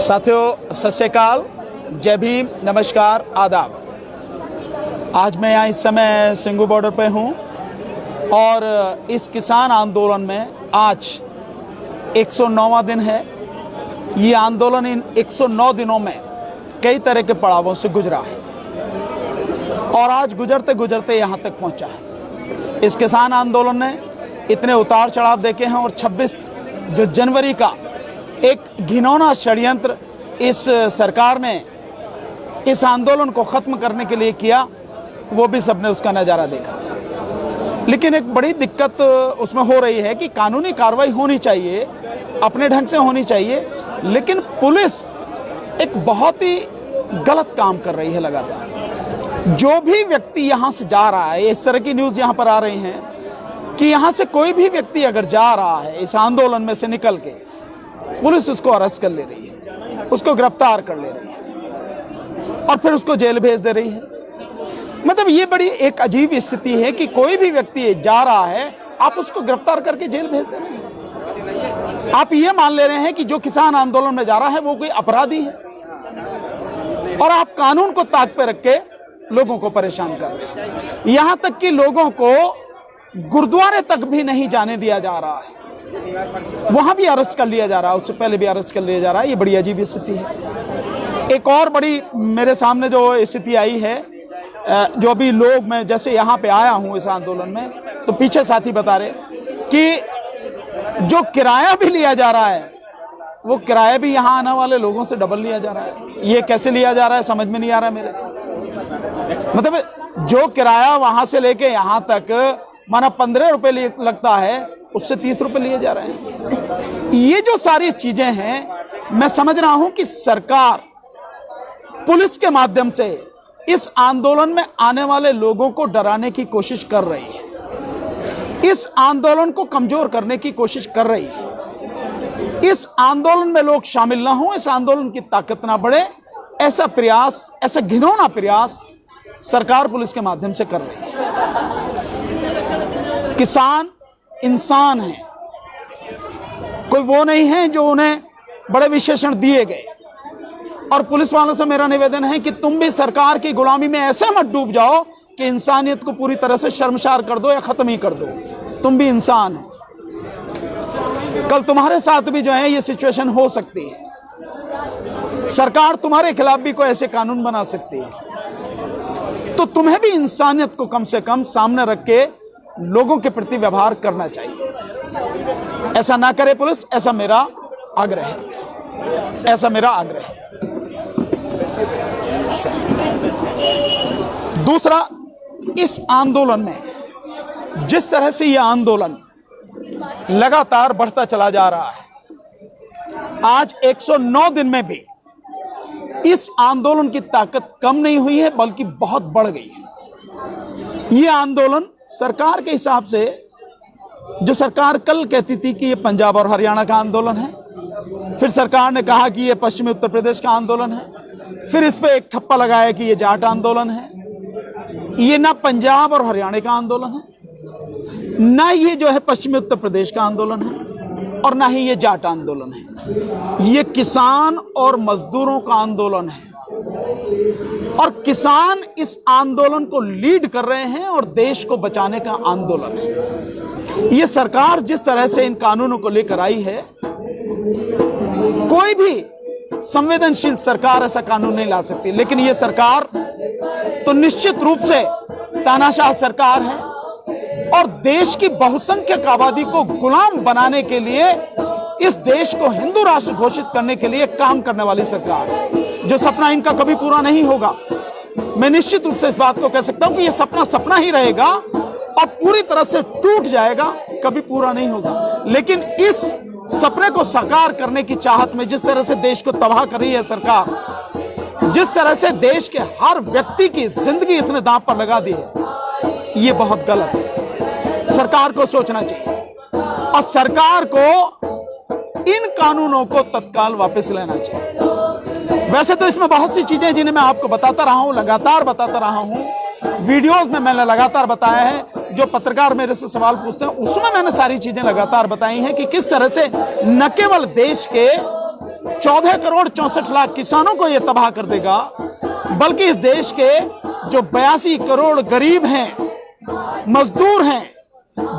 साथियों सत श्री अकाल, जय भीम, नमस्कार, आदाब। आज मैं यहाँ इस समय सिंघू बॉर्डर पे हूँ और इस किसान आंदोलन में आज 109वां दिन है। ये आंदोलन इन 109 दिनों में कई तरह के पड़ावों से गुजरा है और आज गुजरते गुजरते यहाँ तक पहुँचा है। इस किसान आंदोलन ने इतने उतार चढ़ाव देखे हैं और 26 जो जनवरी का एक घिनौना षड्यंत्र इस सरकार ने इस आंदोलन को ख़त्म करने के लिए किया, वो भी सबने उसका नज़ारा देखा। लेकिन एक बड़ी दिक्कत उसमें हो रही है कि कानूनी कार्रवाई होनी चाहिए, अपने ढंग से होनी चाहिए, लेकिन पुलिस एक बहुत ही गलत काम कर रही है लगातार। जो भी व्यक्ति यहाँ से जा रहा है, इस तरह की न्यूज़ यहाँ पर आ रही हैं कि यहाँ से कोई भी व्यक्ति अगर जा रहा है इस आंदोलन में से निकल के, पुलिस उसको अरेस्ट कर ले रही है, उसको गिरफ्तार कर ले रही है और फिर उसको जेल भेज दे रही है। मतलब ये बड़ी एक अजीब स्थिति है कि कोई भी व्यक्ति जा रहा है, आप उसको गिरफ्तार करके जेल भेज दे रहे हैं। आप ये मान ले रहे हैं कि जो किसान आंदोलन में जा रहा है वो कोई अपराधी है और आप कानून को ताक पे रख के लोगों को परेशान कर रहे हैं। यहां तक कि लोगों को गुरुद्वारे तक भी नहीं जाने दिया जा रहा है, वहां भी अरेस्ट कर लिया जा रहा है, उससे पहले भी अरेस्ट कर लिया जा रहा है। ये बड़ी अजीब स्थिति है। एक और बड़ी मेरे सामने जो स्थिति आई है, जो अभी लोग, मैं जैसे यहाँ पे आया हूँ इस आंदोलन में, तो पीछे साथी बता रहे कि जो किराया भी लिया जा रहा है वो किराया भी यहाँ आने वाले लोगों से डबल लिया जा रहा है। ये कैसे लिया जा रहा है समझ में नहीं आ रहा है मेरे। मतलब जो किराया वहां से लेके यहाँ तक माना 15 रुपए लगता है, उससे 30 रुपए लिए जा रहे हैं। ये जो सारी चीजें हैं, मैं समझ रहा हूं कि सरकार पुलिस के माध्यम से इस आंदोलन में आने वाले लोगों को डराने की कोशिश कर रही है, इस आंदोलन को कमजोर करने की कोशिश कर रही है। इस आंदोलन में लोग शामिल ना हो, इस आंदोलन की ताकत ना बढ़े, ऐसा प्रयास, ऐसा घिनौना प्रयास सरकार पुलिस के माध्यम से कर रही है। किसान इंसान है, कोई वो नहीं है जो उन्हें बड़े विशेषण दिए गए। और पुलिस वालों से मेरा निवेदन है कि तुम भी सरकार की गुलामी में ऐसे मत डूब जाओ कि इंसानियत को पूरी तरह से शर्मसार कर दो या खत्म ही कर दो। तुम भी इंसान हो, कल तुम्हारे साथ भी जो है ये सिचुएशन हो सकती है। सरकार तुम्हारे खिलाफ भी कोई ऐसे कानून बना सकती है, तो तुम्हें भी इंसानियत को कम से कम सामने रख के लोगों के प्रति व्यवहार करना चाहिए। ऐसा ना करे पुलिस, ऐसा मेरा आग्रह है, ऐसा मेरा आग्रह है। दूसरा, इस आंदोलन में जिस तरह से यह आंदोलन लगातार बढ़ता चला जा रहा है, आज 109 दिन में भी इस आंदोलन की ताकत कम नहीं हुई है, बल्कि बहुत बढ़ गई है। यह आंदोलन सरकार के हिसाब से, जो सरकार कल कहती थी कि ये पंजाब और हरियाणा का आंदोलन है, फिर सरकार ने कहा कि ये पश्चिमी उत्तर प्रदेश का आंदोलन है, फिर इस पे एक ठप्पा लगाया कि ये जाट आंदोलन है। ये ना पंजाब और हरियाणा का आंदोलन है, ना ये जो है पश्चिमी उत्तर प्रदेश का आंदोलन है, और ना ही ये जाट आंदोलन है। ये किसान और मजदूरों का आंदोलन है और किसान इस आंदोलन को लीड कर रहे हैं और देश को बचाने का आंदोलन है। ये सरकार जिस तरह से इन कानूनों को लेकर आई है, कोई भी संवेदनशील सरकार ऐसा कानून नहीं ला सकती। लेकिन ये सरकार तो निश्चित रूप से तानाशाह सरकार है और देश की बहुसंख्यक आबादी को गुलाम बनाने के लिए, इस देश को हिंदू राष्ट्र घोषित करने के लिए काम करने वाली सरकार है। जो सपना इनका कभी पूरा नहीं होगा, मैं निश्चित रूप से इस बात को कह सकता हूं कि यह सपना सपना ही रहेगा और पूरी तरह से टूट जाएगा, कभी पूरा नहीं होगा। लेकिन इस सपने को साकार करने की चाहत में जिस तरह से देश को तबाह कर रही है सरकार, जिस तरह से देश के हर व्यक्ति की जिंदगी इसने दांव पर लगा दी है, ये बहुत गलत है। सरकार को सोचना चाहिए और सरकार को इन कानूनों को तत्काल वापस लेना चाहिए। वैसे तो इसमें बहुत सी चीजें जिन्हें मैं आपको बताता रहा हूं, लगातार बताता रहा हूं, वीडियोस में मैंने लगातार बताया है। जो पत्रकार मेरे से सवाल पूछते हैं उसमें मैंने सारी चीजें लगातार बताई हैं कि किस तरह से न केवल देश के 14 करोड़ 64 लाख किसानों को यह तबाह कर देगा, बल्कि इस देश के जो 82 करोड़ गरीब हैं, मजदूर हैं,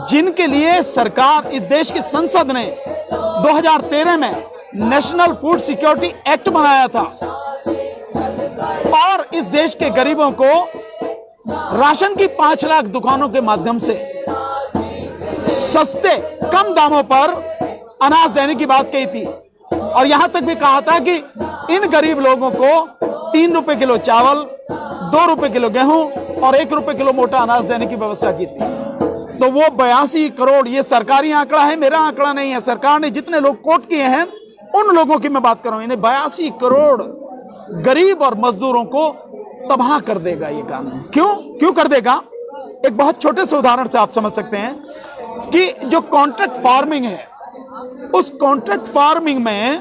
जिनके लिए सरकार, इस देश की संसद ने 2013 में नेशनल फूड सिक्योरिटी एक्ट बनाया था और इस देश के गरीबों को राशन की 5 लाख दुकानों के माध्यम से सस्ते कम दामों पर अनाज देने की बात कही थी और यहां तक भी कहा था कि इन गरीब लोगों को 3 रुपए किलो चावल, 2 रुपए किलो गेहूं और 1 रुपए किलो मोटा अनाज देने की व्यवस्था की थी। तो वो 82 करोड़, ये सरकारी आंकड़ा है, मेरा आंकड़ा नहीं है, सरकार ने जितने लोग कोट किए हैं उन लोगों की मैं बात कर रहा हूं। इन्हें 82 करोड़ गरीब और मजदूरों को तबाह कर देगा ये कानून। क्यों कर देगा? एक बहुत छोटे से उदाहरण से आप समझ सकते हैं कि जो कॉन्ट्रैक्ट फार्मिंग है, उस कॉन्ट्रैक्ट फार्मिंग में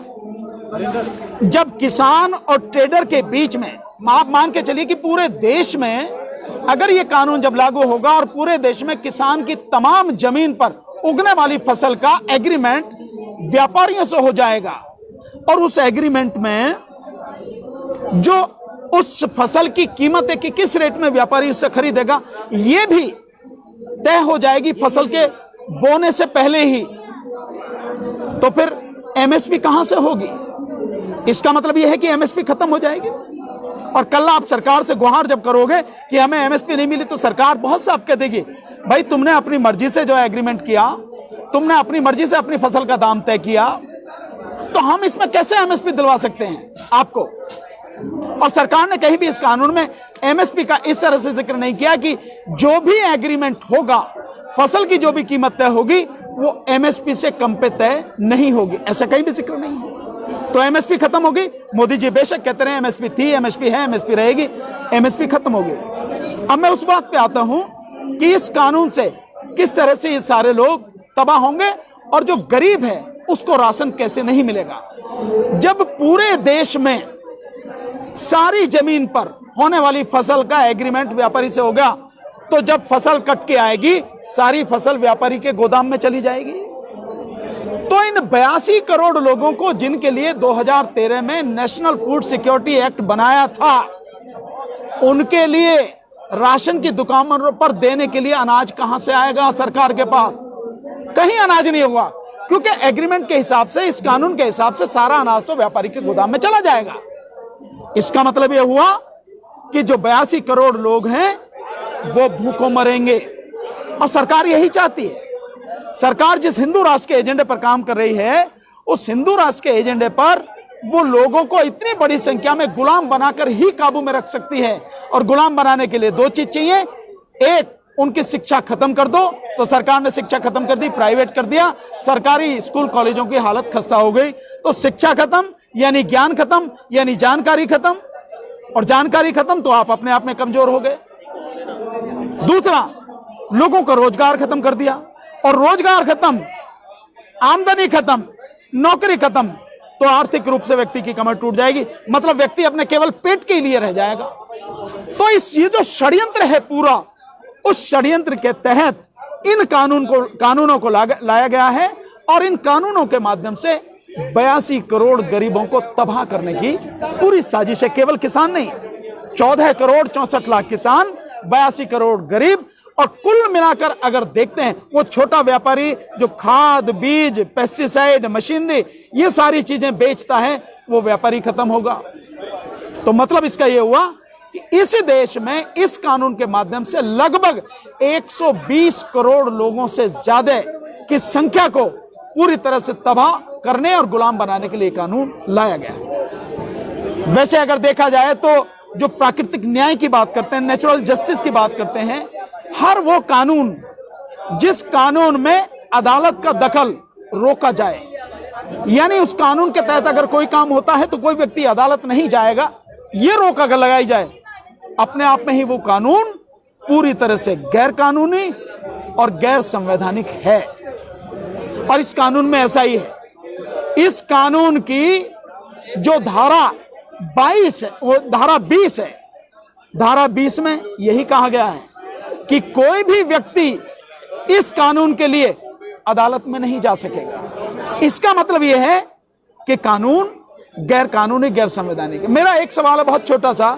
जब किसान और ट्रेडर के बीच में, आप मान के चलिए कि पूरे देश में अगर ये कानून जब लागू होगा और पूरे देश में किसान की तमाम जमीन पर उगने वाली फसल का एग्रीमेंट व्यापारियों से हो जाएगा और उस एग्रीमेंट में जो उस फसल की कीमत है कि किस रेट में व्यापारी उससे खरीदेगा, यह भी तय हो जाएगी फसल के बोने से पहले ही। तो फिर एमएसपी कहां से होगी? इसका मतलब यह है कि एमएसपी खत्म हो जाएगी और कल आप सरकार से गुहार जब करोगे कि हमें एमएसपी नहीं मिली, तो सरकार बहुत साफ कह देगी, भाई तुमने अपनी मर्जी से जो एग्रीमेंट किया, तुमने अपनी मर्जी से अपनी फसल का दाम तय किया, तो हम इसमें कैसे एमएसपी दिलवा सकते हैं आपको? और सरकार ने कहीं भी इस कानून में एमएसपी का इस तरह से जिक्र नहीं किया कि जो भी एग्रीमेंट होगा, फसल की जो भी कीमत तय होगी वो एमएसपी से कम पे तय नहीं होगी, ऐसा कहीं भी जिक्र नहीं है। तो एमएसपी खत्म होगी। मोदी जी बेशक कहते रहे एमएसपी थी, एमएसपी है, एमएसपी रहेगी, एमएसपी खत्म होगी। अब मैं उस बात पे आता हूं कि इस कानून से किस तरह से ये सारे लोग तबाह होंगे और जो गरीब है उसको राशन कैसे नहीं मिलेगा। जब पूरे देश में सारी जमीन पर होने वाली फसल का एग्रीमेंट व्यापारी से हो गया, तो जब फसल कट के आएगी सारी फसल व्यापारी के गोदाम में चली जाएगी। तो इन 82 करोड़ लोगों को, जिनके लिए 2013 में नेशनल फूड सिक्योरिटी एक्ट बनाया था, उनके लिए राशन की दुकानों पर देने के लिए अनाज कहां से आएगा सरकार के पास? कहीं अनाज नहीं होगा, क्योंकि एग्रीमेंट के हिसाब से, इस कानून के हिसाब से सारा अनाज तो व्यापारी के गोदाम में चला जाएगा। इसका मतलब यह हुआ कि जो 82 करोड़ लोग हैं वो भूखों मरेंगे और सरकार यही चाहती है। सरकार जिस हिंदू राष्ट्र के एजेंडे पर काम कर रही है, उस हिंदू राष्ट्र के एजेंडे पर वो लोगों को इतनी बड़ी संख्या में गुलाम बनाकर ही काबू में रख सकती है। और गुलाम बनाने के लिए 2 चीज चाहिए, एक, उनकी शिक्षा खत्म कर दो, तो सरकार ने शिक्षा खत्म कर दी, प्राइवेट कर दिया, सरकारी स्कूल कॉलेजों की हालत खस्ता हो गई। तो शिक्षा खत्म यानी ज्ञान खत्म, यानी जानकारी खत्म, और जानकारी खत्म तो आप अपने आप में कमजोर हो गए। दूसरा, लोगों का रोजगार खत्म कर दिया, और रोजगार खत्म, आमदनी खत्म, नौकरी खत्म, तो आर्थिक रूप से व्यक्ति की कमर टूट जाएगी। मतलब व्यक्ति अपने केवल पेट के लिए रह जाएगा। तो ये जो षड्यंत्र है पूरा, उस षड्यंत्र के तहत इन कानूनों को लाया गया है और इन कानूनों के माध्यम से 82 करोड़ गरीबों को तबाह करने की पूरी साजिश है। केवल किसान नहीं, 14 करोड़ 64 लाख किसान, 82 करोड़ गरीब, और कुल मिलाकर अगर देखते हैं वो छोटा व्यापारी जो खाद, बीज, पेस्टिसाइड, मशीनरी, ये सारी चीजें बेचता है, वो व्यापारी खत्म होगा। तो मतलब इसका ये हुआ कि इस देश में इस कानून के माध्यम से लगभग 120 करोड़ लोगों से ज्यादा की संख्या को पूरी तरह से तबाह करने और गुलाम बनाने के लिए कानून लाया गया है। वैसे अगर देखा जाए तो जो प्राकृतिक न्याय की बात करते हैं, नेचुरल जस्टिस की बात करते हैं, हर वो कानून जिस कानून में अदालत का दखल रोका जाए, यानी उस कानून के तहत अगर कोई काम होता है तो कोई व्यक्ति अदालत नहीं जाएगा, ये रोक अगर लगाई जाए, अपने आप में ही वो कानून पूरी तरह से गैर कानूनी और गैर संवैधानिक है। और इस कानून में ऐसा ही है। इस कानून की जो धारा 22 है, वो धारा 20 है। धारा 20 में यही कहा गया है कि कोई भी व्यक्ति इस कानून के लिए अदालत में नहीं जा सकेगा। इसका मतलब यह है कि कानून गैर कानूनी, गैर संवैधानिक। मेरा एक सवाल है बहुत छोटा सा,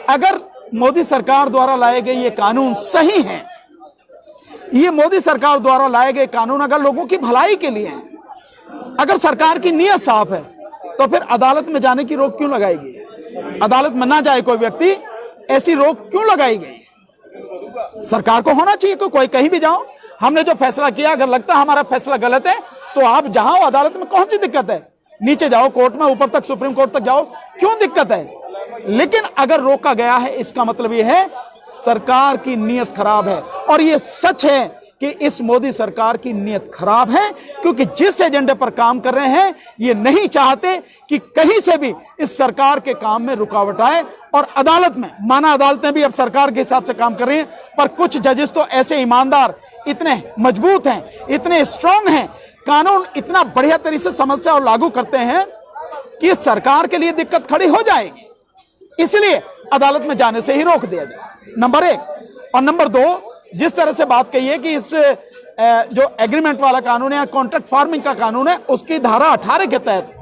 अगर मोदी सरकार द्वारा लाए गए ये कानून सही हैं, ये मोदी सरकार द्वारा लाए गए कानून अगर लोगों की भलाई के लिए हैं, अगर सरकार की नीयत साफ है, तो फिर अदालत में जाने की रोक क्यों लगाई गई? अदालत में ना जाए कोई व्यक्ति, ऐसी रोक क्यों लगाई गई? सरकार को होना चाहिए कि कोई कहीं भी जाओ, हमने जो फैसला किया अगर लगता है हमारा फैसला गलत है तो आप जाओ अदालत में, कौन सी दिक्कत है? नीचे जाओ कोर्ट में, ऊपर तक सुप्रीम कोर्ट तक जाओ, क्यों दिक्कत है? लेकिन अगर रोका गया है, इसका मतलब यह है सरकार की नीयत खराब है। और यह सच है कि इस मोदी सरकार की नीयत खराब है, क्योंकि जिस एजेंडे पर काम कर रहे हैं ये नहीं चाहते कि कहीं से भी इस सरकार के काम में रुकावट आए। और अदालत में, माना अदालतें भी अब सरकार के हिसाब से काम कर रही हैं, पर कुछ जजेस तो ऐसे ईमानदार, इतने मजबूत हैं, इतने स्ट्रांग हैं, कानून इतना बढ़िया तरीके से समझते और लागू करते हैं कि सरकार के लिए दिक्कत खड़ी हो जाएगी, इसलिए अदालत में जाने से ही रोक दिया जाए, नंबर एक। और नंबर दो, जिस तरह से बात कही है कि इस जो एग्रीमेंट वाला कानून है, कॉन्ट्रैक्ट फार्मिंग का कानून है, उसकी धारा 18 के तहत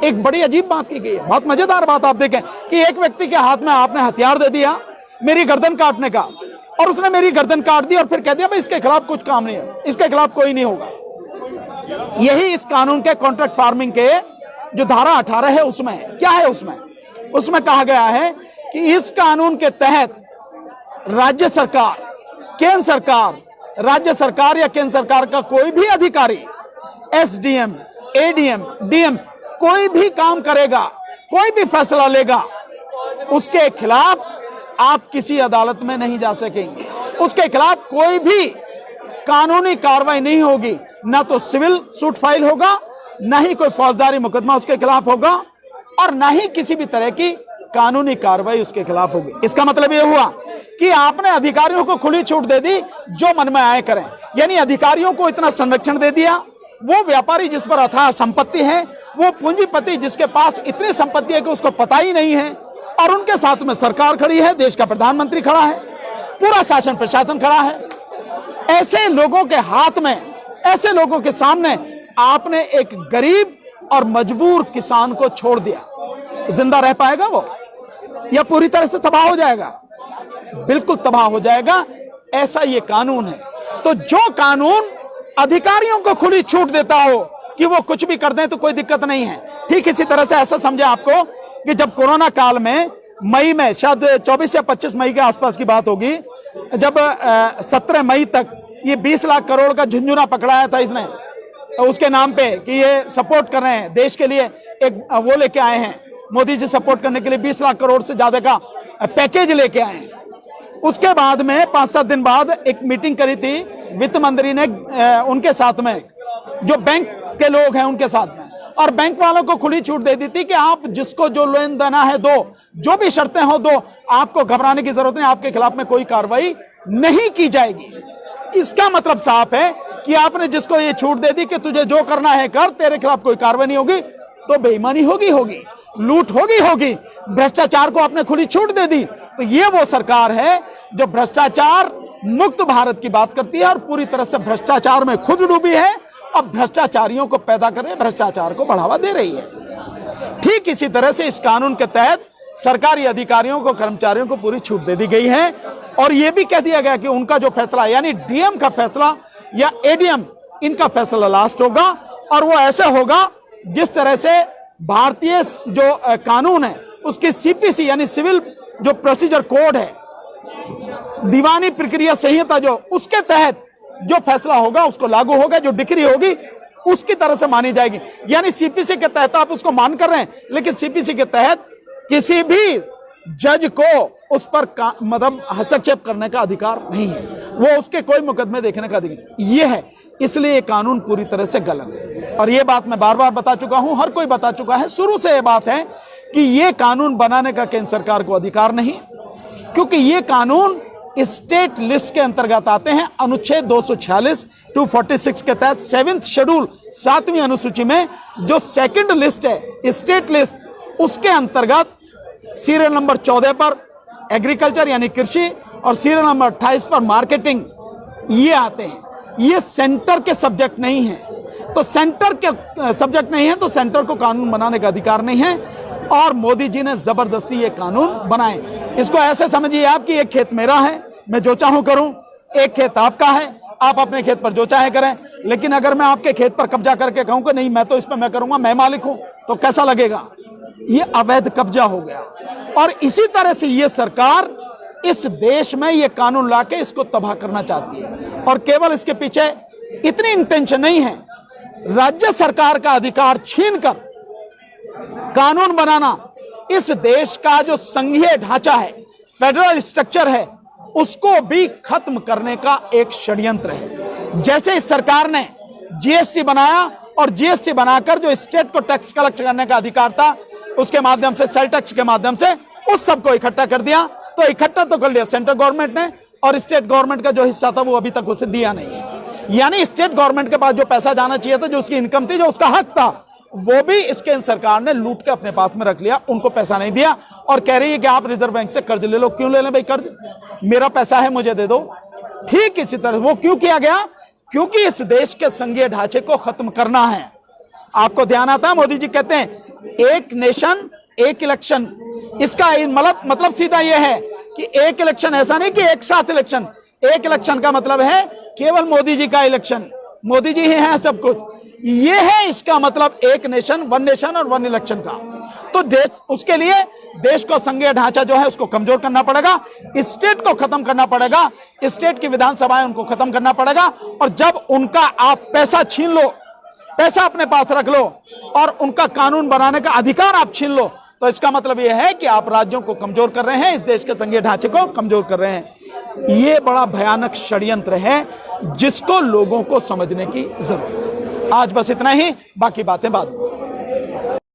एक बड़ी अजीब बात की गई है। बहुत मजेदार बात आप देखें कि एक व्यक्ति के हाथ में आपने हथियार दे दिया मेरी गर्दन काटने का, और उसने मेरी गर्दन काट दी और फिर कह दिया भाई इसके खिलाफ कुछ काम नहीं है, इसके खिलाफ कोई नहीं होगा। यही इस कानून के कॉन्ट्रैक्ट फार्मिंग के जो धारा 18 है उसमें है। क्या है उसमें कहा गया है कि इस कानून के तहत राज्य सरकार, केंद्र सरकार, राज्य सरकार या केंद्र सरकार का कोई भी अधिकारी, एसडीएम, एडीएम, डीएम, कोई भी काम करेगा, कोई भी फैसला लेगा, उसके खिलाफ आप किसी अदालत में नहीं जा सकेंगे, उसके खिलाफ कोई भी कानूनी कार्रवाई नहीं होगी, ना तो सिविल सूट फाइल होगा, ना ही कोई फौजदारी मुकदमा उसके खिलाफ होगा, और ना ही किसी भी तरह की कानूनी कार्रवाई उसके खिलाफ होगी। इसका मतलब यह हुआ कि आपने अधिकारियों को खुली छूट दे दी, जो मन में आए करें, यानी अधिकारियों को इतना संरक्षण दे दिया। वो व्यापारी जिस पर अथाह संपत्ति है, वो पूंजीपति जिसके पास इतनी संपत्ति है कि उसको पता ही नहीं है, और उनके साथ में सरकार खड़ी है, देश का प्रधानमंत्री खड़ा है, पूरा शासन प्रशासन खड़ा है। ऐसे लोगों के हाथ में, ऐसे लोगों के सामने आपने एक गरीब और मजबूर किसान को छोड़ दिया। जिंदा रह पाएगा वो, या पूरी तरह से तबाह हो जाएगा? बिल्कुल तबाह हो जाएगा। ऐसा ये कानून है। तो जो कानून अधिकारियों को खुली छूट देता हो कि वो कुछ भी कर दें तो कोई दिक्कत नहीं है, ठीक इसी तरह से ऐसा समझे आपको कि जब कोरोना काल में मई में, शायद 24 या 25 मई के आसपास की बात होगी, जब 17 मई तक ये 20 लाख करोड़ का झुंझुना पकड़ाया था इसने, उसके नाम पे कि ये सपोर्ट कर रहे हैं देश के लिए, एक वो लेके आए हैं मोदी जी सपोर्ट करने के लिए 20 लाख करोड़ से ज्यादा का पैकेज लेके आए हैं। उसके बाद में 5-7 दिन बाद एक मीटिंग करी थी वित्त मंत्री ने उनके साथ में, जो बैंक के लोग हैं उनके साथ में, और बैंक वालों को खुली छूट दे दी थी कि आप जिसको जो लेन देना है दो, जो भी शर्तें हो दो, आपको घबराने की जरूरत नहीं, आपके खिलाफ में कोई कार्रवाई नहीं की जाएगी। इसका मतलब साफ है कि आपने जिसको ये छूट दे दी कि तुझे जो करना है कर, तेरे खिलाफ कोई कार्रवाई नहीं होगी, तो बेईमानी होगी, लूट होगी, भ्रष्टाचार को आपने खुली छूट दे दी। तो ये वो सरकार है जो भ्रष्टाचार मुक्त भारत की बात करती है और पूरी तरह से भ्रष्टाचार में खुद डूबी है, और भ्रष्टाचारियों को पैदा कर रही है, भ्रष्टाचार को बढ़ावा दे रही है। ठीक इसी तरह से इस कानून के तहत सरकारी अधिकारियों को, कर्मचारियों को पूरी छूट दे दी गई है, और यह भी कह दिया गया कि उनका जो फैसला, यानी डीएम का फैसला या एडीएम, इनका फैसला लास्ट होगा, और वो ऐसे होगा जिस तरह से भारतीय जो कानून है उसकी सीपीसी यानी सिविल जो प्रोसीजर कोड है, दीवानी प्रक्रिया संहिता, जो उसके तहत जो फैसला होगा उसको लागू होगा, जो डिक्री होगी उसकी तरह से मानी जाएगी। यानी सीपीसी के तहत आप उसको मान कर रहे हैं, लेकिन सीपीसी के तहत किसी भी जज को उस पर मतलब हस्तक्षेप करने का अधिकार नहीं है, वो उसके कोई मुकदमे देखने का अधिकार ये है। इसलिए ये कानून पूरी तरह से गलत है, और ये बात मैं बार बार बता चुका हूं, हर कोई बता चुका है। शुरू से ये बात है कि ये कानून बनाने का केंद्र सरकार को अधिकार नहीं, क्योंकि ये कानून स्टेट लिस्ट के अंतर्गत आते हैं। अनुच्छेद 246 246 के तहत 7th शेड्यूल 7वीं अनुसूची में जो सेकंड लिस्ट है स्टेट लिस्ट, उसके अंतर्गत सीरियल नंबर 14 पर एग्रीकल्चर यानी कृषि और सीरियल नंबर 28 पर मार्केटिंग ये आते हैं। ये सेंटर के सब्जेक्ट नहीं है। तो सेंटर के सब्जेक्ट नहीं है, तो सेंटर को कानून बनाने का अधिकार नहीं है, और मोदी जी ने जबरदस्ती ये कानून बनाए। इसको ऐसे समझिए आप कि एक खेत मेरा है, मैं जो चाहूं करूं, एक खेत आपका है, आप अपने खेत पर जो चाहे करें। लेकिन अगर मैं आपके खेत पर कब्जा करके कहूं कि नहीं मैं तो इस पर मैं करूंगा, मैं मालिक हूं, तो कैसा लगेगा? ये अवैध कब्जा हो गया। और इसी तरह से ये सरकार इस देश में ये कानून लाके इसको तबाह करना चाहती है। और केवल इसके पीछे इतनी इंटेंशन नहीं है, राज्य सरकार का अधिकार छीनकर कानून बनाना इस देश का जो संघीय ढांचा है, फेडरल स्ट्रक्चर है, उसको भी खत्म करने का एक षड्यंत्र है। जैसे इस सरकार ने जीएसटी बनाया और जीएसटी बनाकर जो स्टेट को टैक्स कलेक्ट करने का अधिकार था, उसके माध्यम से सेल टैक्स के माध्यम से उस सबको इकट्ठा कर दिया। तो इकट्ठा तो कर लिया सेंट्रल गवर्नमेंट ने, और स्टेट गवर्नमेंट का जो हिस्सा था वो अभी तक उसे दिया नहीं है। यानी स्टेट गवर्नमेंट के पास जो पैसा जाना चाहिए था, जो उसकी इनकम थी, जो उसका हक था, वो भी इसके सरकार ने लूट के अपने पास में रख लिया। उनको पैसा नहीं दिया और कह रही है कि आप रिजर्व बैंक से कर्ज ले लो। क्यों ले लें भाई कर्ज? मेरा पैसा है, मुझे दे दो। ठीक इसी तरह वो क्यों किया गया? क्योंकि इस देश के संघीय ढांचे को खत्म करना है। आपको ध्यान आता है, मोदी जी कहते हैं एक नेशन एक इलेक्शन। इसका मतलब सीधा यह है कि एक इलेक्शन, ऐसा नहीं कि एक साथ इलेक्शन। एक इलेक्शन का मतलब है केवल मोदी जी का इलेक्शन, मोदी जी ही हैं सब कुछ। ये है इसका मतलब एक नेशन और वन इलेक्शन का। तो देश, उसके लिए देश को संघीय ढांचा जो है उसको कमजोर करना पड़ेगा, स्टेट को खत्म करना पड़ेगा, स्टेट की विधानसभाएं उनको खत्म करना पड़ेगा। और जब उनका आप पैसा छीन लो, पैसा अपने पास रख लो और उनका कानून बनाने का अधिकार आप छीन लो, तो इसका मतलब यह है कि आप राज्यों को कमजोर कर रहे हैं, इस देश के संघीय ढांचे को कमजोर कर रहे हैं। यह बड़ा भयानक षड्यंत्र है जिसको लोगों को समझने की जरूरत है। आज बस इतना ही, बाकी बातें बाद में।